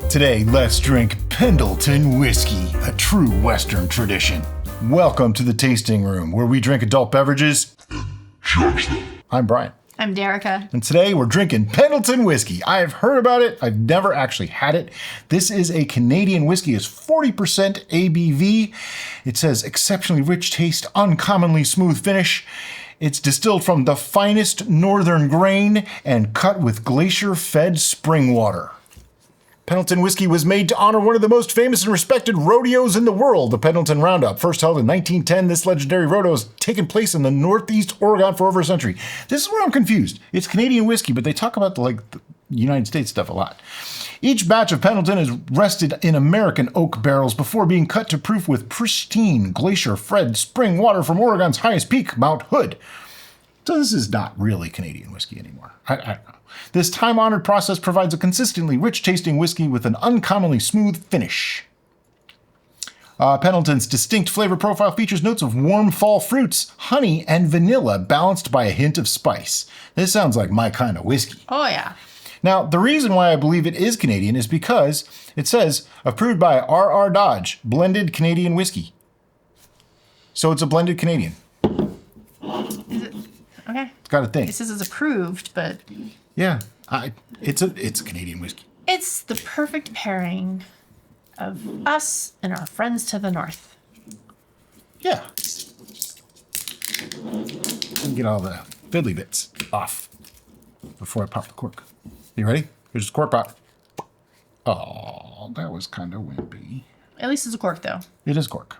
Today, let's drink Pendleton Whiskey, a true Western tradition. Welcome to the tasting room, where we drink adult beverages and judge them. I'm Brian. I'm Derica. And today we're drinking Pendleton Whiskey. I've heard about it. I've never actually had it. This is a Canadian whiskey. It's 40% ABV. It says exceptionally rich taste, uncommonly smooth finish. It's distilled from the finest northern grain and cut with glacier-fed spring water. Pendleton Whiskey was made to honor one of the most famous and respected rodeos in the world, the Pendleton Roundup. First held in 1910, this legendary rodeo has taken place in the Northeast Oregon for over a century. This is where I'm confused. It's Canadian whiskey, but they talk about the United States stuff a lot. Each batch of Pendleton is rested in American oak barrels before being cut to proof with pristine glacier-fed spring water from Oregon's highest peak, Mount Hood. So this is not really Canadian whiskey anymore. I don't know. This time-honored process provides a consistently rich-tasting whiskey with an uncommonly smooth finish. Pendleton's distinct flavor profile features notes of warm fall fruits, honey, and vanilla balanced by a hint of spice. This sounds like my kind of whiskey. Oh, yeah. Now, the reason why I believe it is Canadian is because it says, approved by R.R. Dodge, blended Canadian whiskey. So it's a blended Canadian. Is it? Okay. It's got a thing. It says it's approved, but... Yeah, it's a Canadian whiskey. It's the perfect pairing of us and our friends to the north. Yeah. And get all the fiddly bits off before I pop the cork. You ready? Here's the cork pop. Oh, that was kind of wimpy. At least it's a cork, though. It is cork.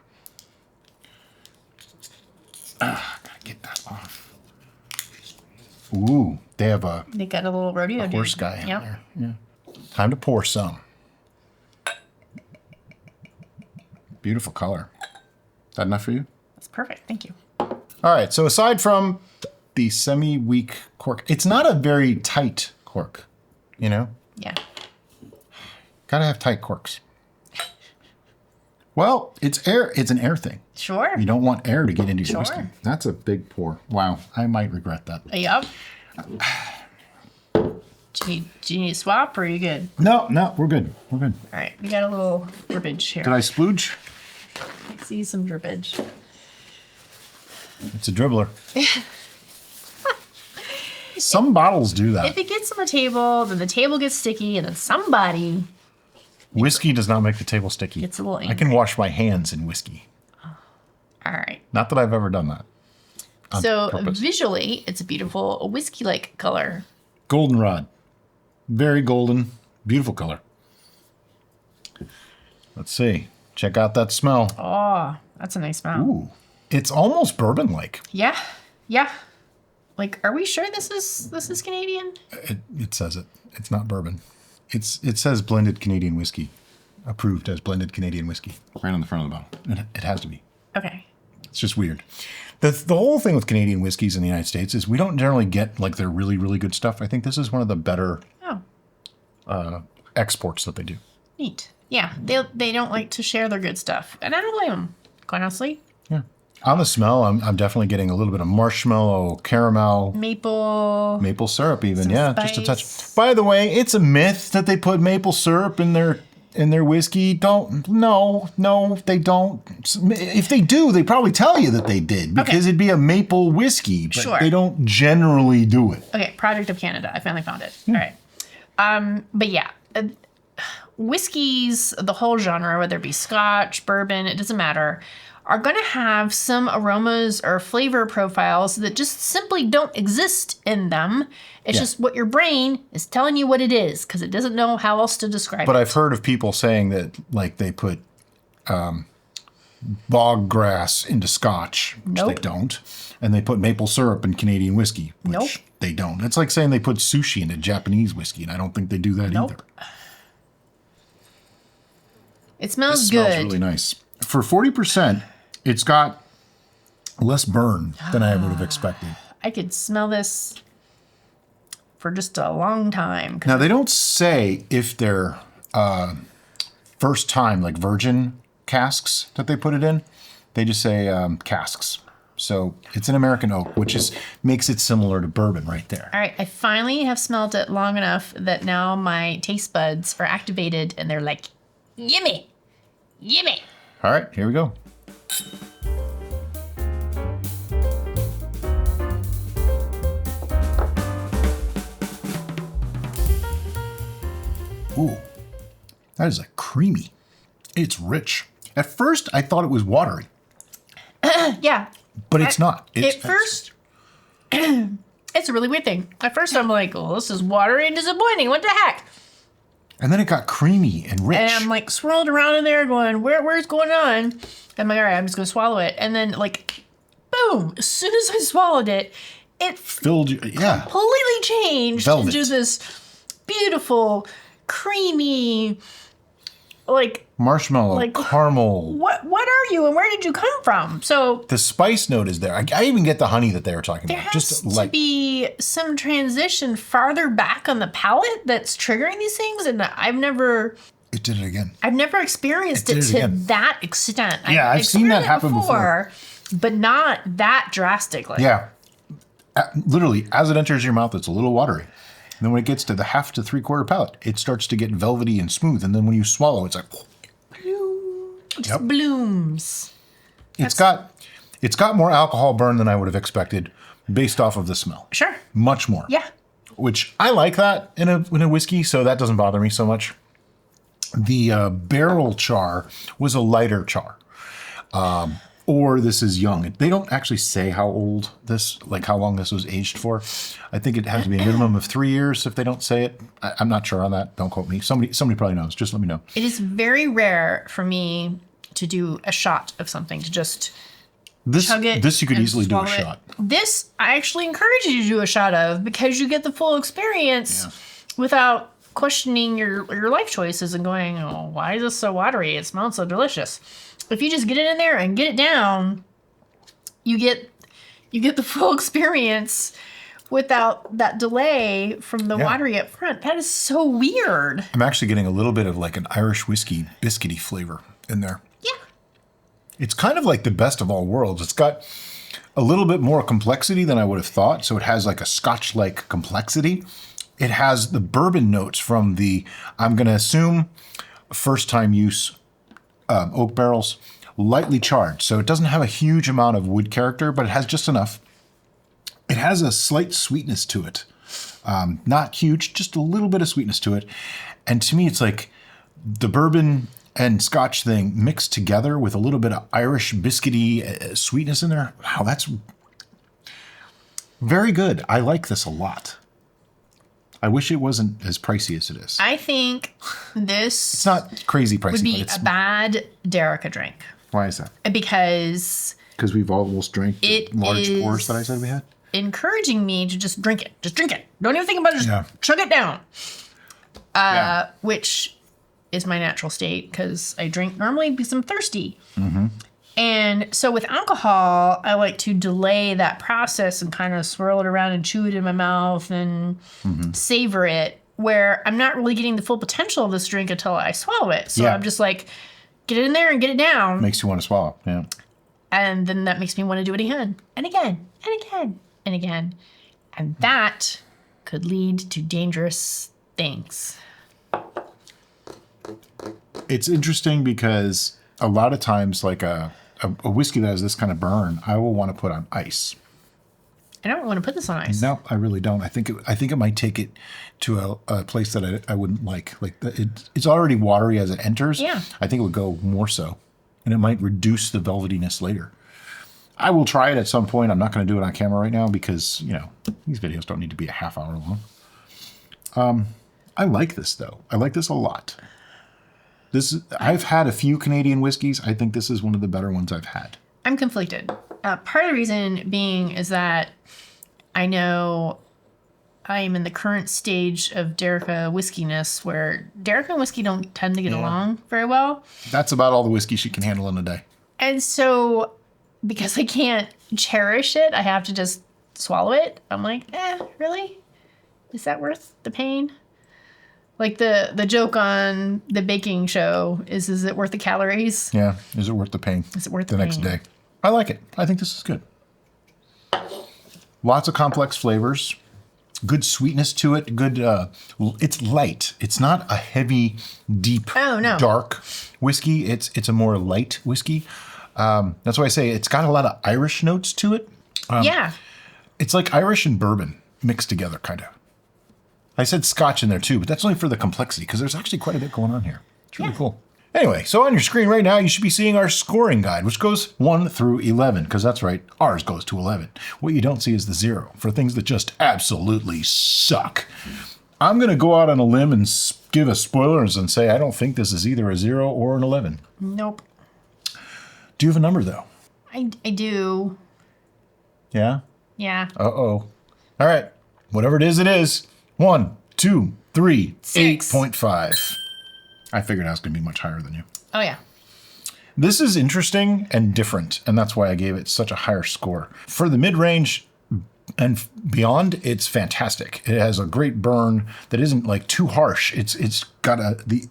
Gotta get that off. Ooh, they have They got a little rodeo a horse guy yep. out there. Yeah. Time to pour some. Beautiful color. Is that enough for you? That's perfect. Thank you. All right. So aside from the semi-weak cork, it's not a very tight cork, you know? Yeah. Gotta have tight corks. Well, it's air. It's an air thing. Sure. You don't want air to get into your Sure. whiskey. That's a big pour. Wow. I might regret that. Yep. Do you need a swap or are you good? No, we're good. We're good. All right. We got a little drippage here. Did I splooge? I see some drippage. It's a dribbler. Some bottles do that. If it gets on the table, then the table gets sticky, and then somebody Whiskey does not make the table sticky. gets a little angry. I can wash my hands in whiskey. All right. Not that I've ever done that. On So purpose. visually, it's a beautiful whiskey-like color. Goldenrod. Very golden. Beautiful color. Let's see. Check out that smell. Oh, that's a nice smell. Ooh. It's almost bourbon-like. Yeah, yeah. Like, are we sure this is Canadian? It says it. It's not bourbon. It says blended Canadian whiskey. Approved as blended Canadian whiskey. Right on the front of the bottle. It has to be. Okay. It's just weird. The whole thing with Canadian whiskeys in the United States is we don't generally get like their really, really good stuff. I think this is one of the better exports that they do. Neat. Yeah, they don't like to share their good stuff, and I don't blame them. Quite honestly. Yeah. On the smell, I'm definitely getting a little bit of marshmallow, caramel, Maple syrup, even. Some Yeah, spice. just a touch. By the way, it's a myth that they put maple syrup in their whiskey. No, they don't. If they do, they probably tell you that they did because it'd be a maple whiskey, but Sure. they don't generally do it. Okay, Project of Canada. I finally found it. All right. But yeah, whiskeys, the whole genre, whether it be Scotch, bourbon, it doesn't matter, are going to have some aromas or flavor profiles that just simply don't exist in them. It's just what your brain is telling you what it is because it doesn't know how else to describe But it. I've heard of people saying that like they put bog grass into Scotch, which they Nope. don't, and they put maple syrup in Canadian whiskey, which Nope. they don't. It's like saying they put sushi into Japanese whiskey, and I don't think they do that Nope. either. It smells It good. smells really nice. For 40%, it's got less burn than I would have expected. I could smell this for just a long time. Now, they don't say if they're first time, like virgin casks that they put it in. They just say casks. So it's an American oak, which makes it similar to bourbon right there. All right, I finally have smelled it long enough that now my taste buds are activated and they're like, gimme, gimme. All right, here we go. Ooh, that is like creamy. It's rich. At first, I thought it was watery, Yeah. but it's not. At first, it's a really weird thing. At first, I'm like, well, this is watery and disappointing. What the heck? And then it got creamy and rich. And I'm like swirled around in there going, where's going on? I'm like, all right, I'm just going to swallow it. And then like, boom, as soon as I swallowed it, it filled you, yeah. completely changed Velvet. into this beautiful, creamy, like Marshmallow, like, caramel. what are you and where did you come from? So The spice note is there. I even get the honey that they were talking there about. has Just to like be some transition farther back on the palate that's triggering these things, and I've never it did it again. experienced It it did it to again. that extent. Yeah, I've seen that happen before. but not that drastically. Yeah. Literally, as it enters your mouth, it's a little watery. And then when it gets to the 1/2 to 3/4 palate, it starts to get velvety and smooth. And then when you swallow, it's like, Just Yep. blooms. it's got more alcohol burn than I would have expected based off of the smell. Sure. Much more. Yeah. Which I like that in a whiskey, so that doesn't bother me so much. The barrel char was a lighter char. Or this is young. They don't actually say how old this, like how long this was aged for. I think it has to be a minimum of 3 years if they don't say it. I'm not sure on that. Don't quote me. Somebody probably knows. Just let me know. It is very rare for me to do a shot of something, to just chug it. This you could and easily do a swallow it. shot. This I actually encourage you to do a shot of, because you get the full experience without questioning your life choices and going, oh, why is this so watery? It smells so delicious. If you just get it in there and get it down, you get the full experience without that delay from the watery up front. That is so weird. I'm actually getting a little bit of like an Irish whiskey biscuity flavor in there. Yeah. It's kind of like the best of all worlds. It's got a little bit more complexity than I would have thought. So it has like a Scotch-like complexity. It has the bourbon notes from the, I'm going to assume, first-time use oak barrels, lightly charred. So it doesn't have a huge amount of wood character, but it has just enough. It has a slight sweetness to it. Not huge, just a little bit of sweetness to it. And to me, it's like the bourbon and Scotch thing mixed together with a little bit of Irish biscuity sweetness in there. Wow, that's very good. I like this a lot. I wish it wasn't as pricey as it is. I think this It's not crazy pricey, would but be it's a bad Derica drink, why is that? because Because we've almost drank the It large is- pours that I said we had. encouraging me to just drink it. Just drink it. Don't even think about it. Just Yeah. chug it down. Yeah. Which is my natural state, because I drink normally because I'm thirsty. Mm-hmm. And so with alcohol, I like to delay that process and kind of swirl it around and chew it in my mouth and savor it, where I'm not really getting the full potential of this drink until I swallow it. So Yeah. I'm just like, get it in there and get it down. Makes you want to swallow. Yeah. And then that makes me want to do it again and again and again and again. And that could lead to dangerous things. It's interesting because a lot of times, like a whiskey that has this kind of burn, I will want to put on ice. I don't want to put this on ice. No, I really don't. I think it might take it to a place that I wouldn't like. Like it's already watery as it enters. Yeah. I think it would go more so, and it might reduce the velvetiness later. I will try it at some point. I'm not going to do it on camera right now because these videos don't need to be a half hour long. I like this though. I like this a lot. I've had a few Canadian whiskeys. I think this is one of the better ones I've had. I'm conflicted. Part of the reason being is that I know I am in the current stage of Derica whiskyness, where Derica and whiskey don't tend to get along very well. That's about all the whiskey she can handle in a day. And so because I can't cherish it, I have to just swallow it. I'm like, really? Is that worth the pain? Like the joke on the baking show is it worth the calories? Yeah. Is it worth the pain? Is it worth the the next pain? day? I like it. I think this is good. Lots of complex flavors. Good sweetness to it. Good. It's light. It's not a heavy, deep, dark whiskey. It's a more light whiskey. That's why I say it's got a lot of Irish notes to it. Yeah. It's like Irish and bourbon mixed together, kind of. I said Scotch in there too, but that's only for the complexity because there's actually quite a bit going on here. It's really cool. Anyway, so on your screen right now, you should be seeing our scoring guide, which goes 1 through 11, because that's right, ours goes to 11. What you don't see is the 0 for things that just absolutely suck. I'm going to go out on a limb and give a spoilers and say I don't think this is either a 0 or an 11. Nope. Do you have a number, though? I do. Yeah? Yeah. Uh-oh. All right. Whatever it is. 1, 2, 3, 6. 8.5. I figured I was going to be much higher than you. Oh, yeah. This is interesting and different, and that's why I gave it such a higher score. For the mid-range and beyond, it's fantastic. It has a great burn that isn't like too harsh. It's got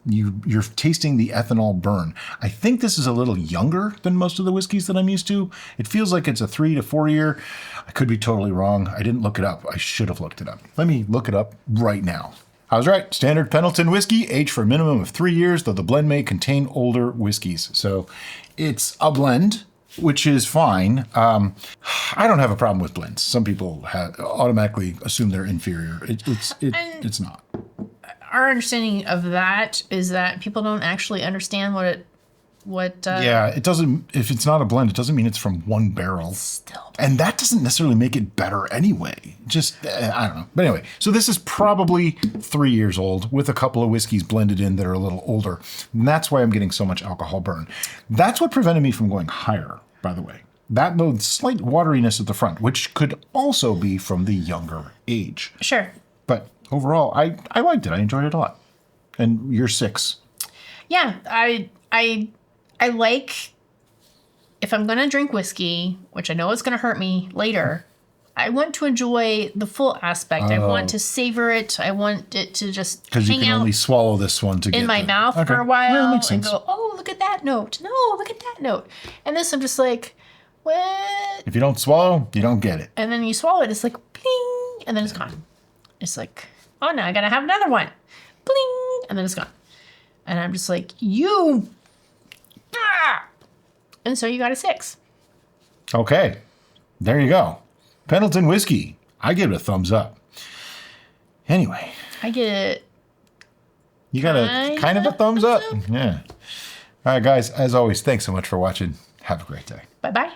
you're tasting the ethanol burn. I think this is a little younger than most of the whiskeys that I'm used to. It feels like it's a 3 to 4 year. I could be totally wrong. I didn't look it up. I should have looked it up. Let me look it up right now. I was right. Standard Pendleton whiskey, aged for a minimum of 3 years, though the blend may contain older whiskeys. So it's a blend, which is fine. I don't have a problem with blends. Some people automatically assume they're inferior. It's not. Our understanding of that is that people don't actually understand yeah, it doesn't. If it's not a blend, it doesn't mean it's from one barrel. Still. And that doesn't necessarily make it better anyway. Just, I don't know. But anyway, so this is probably 3 years old with a couple of whiskeys blended in that are a little older. And that's why I'm getting so much alcohol burn. That's what prevented me from going higher, by the way. That slight wateriness at the front, which could also be from the younger age. Sure. But overall, I liked it. I enjoyed it a lot. And you're 6. Yeah, I like, if I'm going to drink whiskey, which I know is going to hurt me later, I want to enjoy the full aspect. I want to savor it. I want it to just because you can only swallow this one to get in my mouth for a while yeah, makes and sense. go, oh, look at that note. No, look at that note. And this, I'm just like, what? If you don't swallow, you don't get it. And then you swallow it, it's like, bling, and then it's gone. It's like, oh, now I got to have another one. Bling, and then it's gone. And I'm just like, you... And so you got a 6. Okay. There you go. Pendleton whiskey. I give it a thumbs up. Anyway. I get it. You got a kind of a thumbs up? Yeah. All right, guys. As always, thanks so much for watching. Have a great day. Bye-bye.